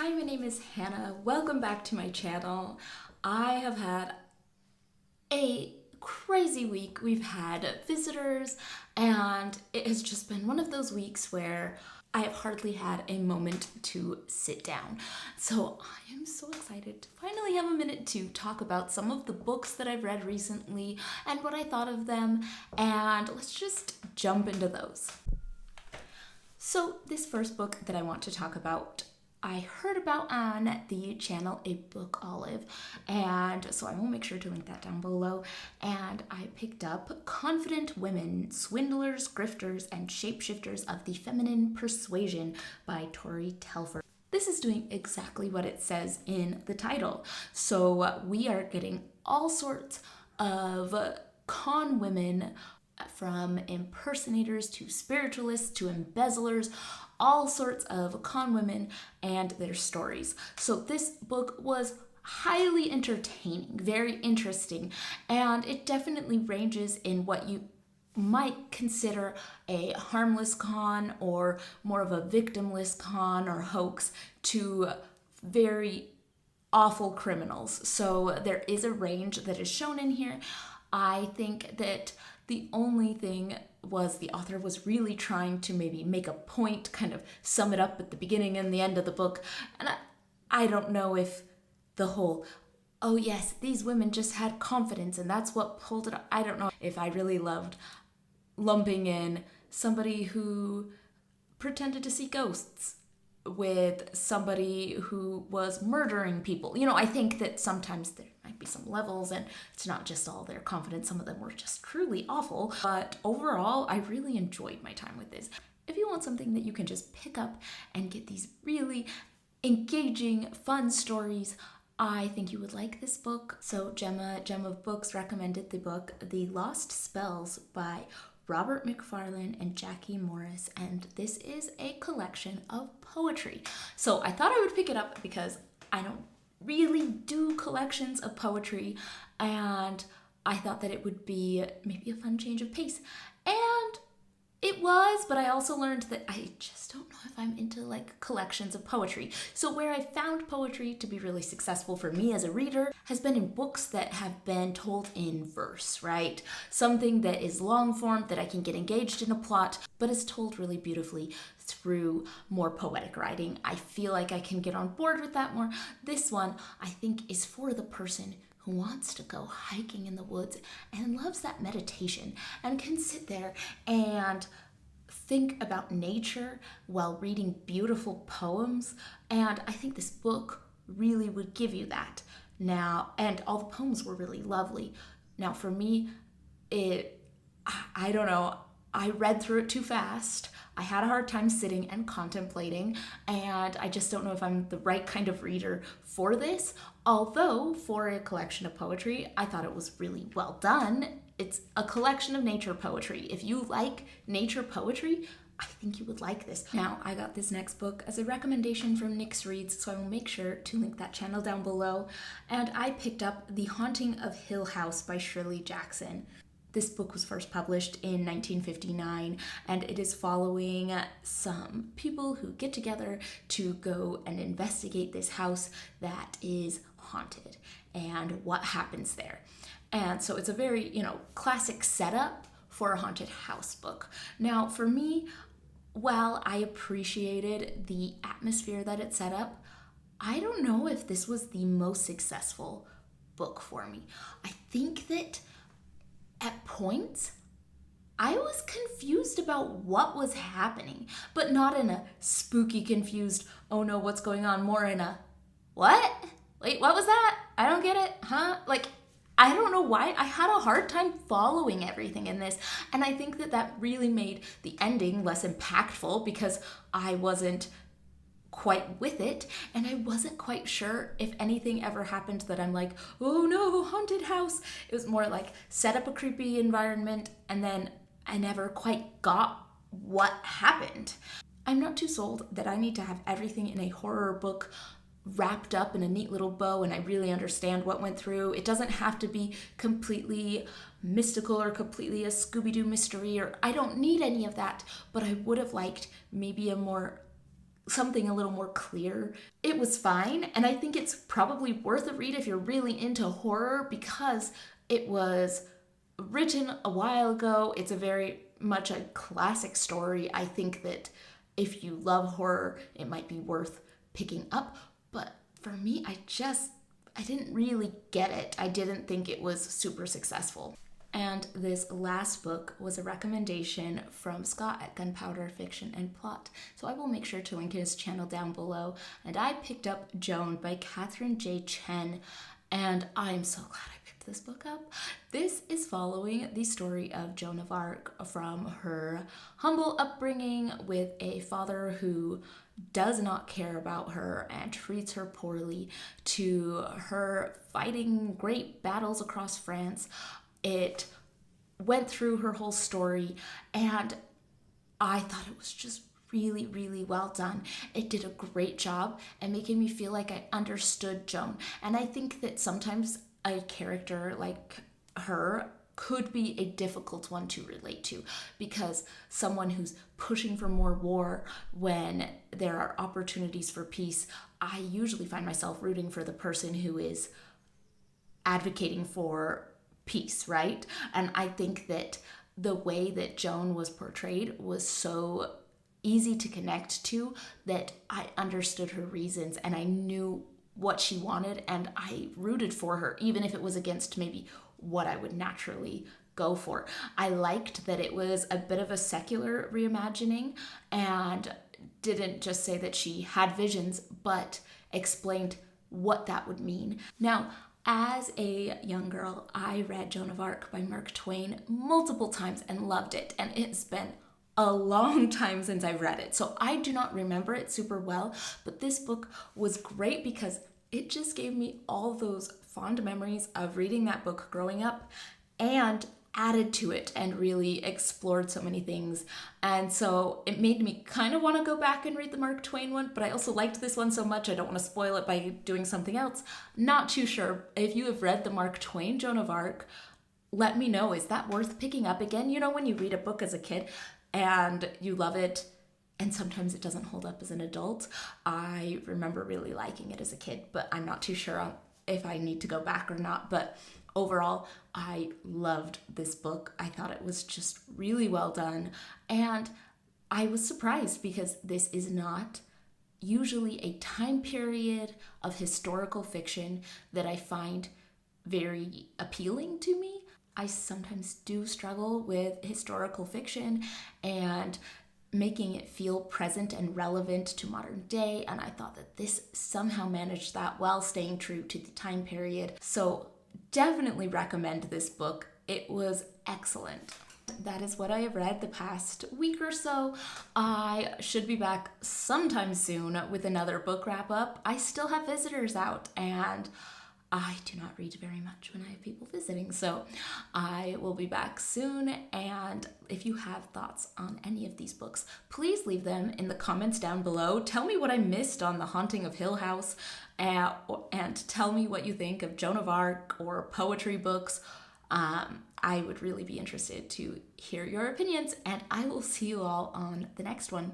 Hi, my name is Hannah. Welcome back to my channel. I have had a crazy week. We've had visitors, and it has just been one of those weeks where I have hardly had a moment to sit down. So I am so excited to finally have a minute to talk about some of the books that I've read recently and what I thought of them, and let's just jump into those. So this first book that I want to talk about, I heard about on the channel Abookolive, and so I will make sure to link that down below. And I picked up Confident Women, Swindlers, Grifters, and Shapeshifters of the Feminine Persuasion by Tori Telford. This is doing exactly what it says in the title. So we are getting all sorts of con women, from impersonators to spiritualists to embezzlers, all sorts of con women and their stories. So this book was highly entertaining, very interesting, and it definitely ranges in what you might consider a harmless con or more of a victimless con or hoax to very awful criminals. So there is a range that is shown in here. I think that the only thing was the author was really trying to maybe make a point, kind of sum it up at the beginning and the end of the book. And I don't know if the whole, oh yes, these women just had confidence and that's what pulled it up. I don't know if I really loved lumping in somebody who pretended to see ghosts with somebody who was murdering people. You know, I think that sometimes there might be some levels and it's not just all their confidence. Some of them were just truly awful. But overall, I really enjoyed my time with this. If you want something that you can just pick up and get these really engaging, fun stories, I think you would like this book. So Gem of Books recommended the book The Lost Spells by Robert McFarlane and Jackie Morris, and this is a collection of poetry. So I thought I would pick it up because I don't really do collections of poetry, and I thought that it would be maybe a fun change of pace. And it was, but I also learned that I just don't know if I'm into like collections of poetry. So where I found poetry to be really successful for me as a reader has been in books that have been told in verse, right? Something that is long form, that I can get engaged in a plot, but is told really beautifully through more poetic writing. I feel like I can get on board with that more. This one, I think, is for the person who wants to go hiking in the woods and loves that meditation and can sit there and think about nature while reading beautiful poems. And I think this book really would give you that. Now, and all the poems were really lovely. Now, for me, I don't know, I read through it too fast. I had a hard time sitting and contemplating, and I just don't know if I'm the right kind of reader for this. Although, for a collection of poetry, I thought it was really well done. It's a collection of nature poetry. If you like nature poetry, I think you would like this. Now, I got this next book as a recommendation from Nixreads, so I will make sure to link that channel down below. And I picked up The Haunting of Hill House by Shirley Jackson. This book was first published in 1959, and it is following some people who get together to go and investigate this house that is haunted and what happens there. And so it's a very, classic setup for a haunted house book. Now, for me, while I appreciated the atmosphere that it set up, I don't know if this was the most successful book for me. I think that at points, I was confused about what was happening, but not in a spooky, confused, oh no, what's going on, more in a, what? Wait, what was that? I don't get it, huh? Like, I don't know why. I had a hard time following everything in this, and I think that that really made the ending less impactful because I wasn't quite with it, and I wasn't quite sure if anything ever happened that I'm like, oh no, haunted house. It was more like set up a creepy environment, and then I never quite got what happened. I'm not too sold that I need to have everything in a horror book wrapped up in a neat little bow and I really understand what went through. It doesn't have to be completely mystical or completely a Scooby-Doo mystery, or I don't need any of that, but I would have liked maybe a more something a little more clear. It was fine, and I think it's probably worth a read if you're really into horror because it was written a while ago. It's a very much a classic story. I think that if you love horror, it might be worth picking up. But for me, I didn't really get it. I didn't think it was super successful. And this last book was a recommendation from Scott at Gunpowder Fiction and Plot. So I will make sure to link his channel down below. And I picked up Joan by Catherine J. Chen. And I'm so glad I picked this book up. This is following the story of Joan of Arc from her humble upbringing with a father who does not care about her and treats her poorly, to her fighting great battles across France. It went through her whole story, and I thought it was just really, really well done. It did a great job at making me feel like I understood Joan. And I think that sometimes a character like her could be a difficult one to relate to, because someone who's pushing for more war when there are opportunities for peace, I usually find myself rooting for the person who is advocating for peace, right? And I think that the way that Joan was portrayed was so easy to connect to that I understood her reasons and I knew what she wanted, and I rooted for her, even if it was against maybe what I would naturally go for. I liked that it was a bit of a secular reimagining and didn't just say that she had visions, but explained what that would mean. Now, as a young girl, I read Joan of Arc by Mark Twain multiple times and loved it, and it's been a long time since I've read it, so I do not remember it super well, but this book was great because it just gave me all those fond memories of reading that book growing up and added to it and really explored so many things. And so it made me kind of want to go back and read the Mark Twain one, but I also liked this one so much I don't want to spoil it by doing something else. Not too sure. If you have read the Mark Twain Joan of Arc, let me know. Is that worth picking up again? You know, when you read a book as a kid and you love it, and sometimes it doesn't hold up as an adult. I remember really liking it as a kid, but I'm not too sure if I need to go back or not. But overall, I loved this book. I thought it was just really well done. And I was surprised because this is not usually a time period of historical fiction that I find very appealing to me. I sometimes do struggle with historical fiction and making it feel present and relevant to modern day, and I thought that this somehow managed that while staying true to the time period. So definitely recommend this book. It was excellent. That is what I have read the past week or so. I should be back sometime soon with another book wrap up. I still have visitors out, and I do not read very much when I have people visiting, so I will be back soon. And if you have thoughts on any of these books, please leave them in the comments down below. Tell me what I missed on The Haunting of Hill House, and tell me what you think of Joan of Arc or poetry books. I would really be interested to hear your opinions, and I will see you all on the next one.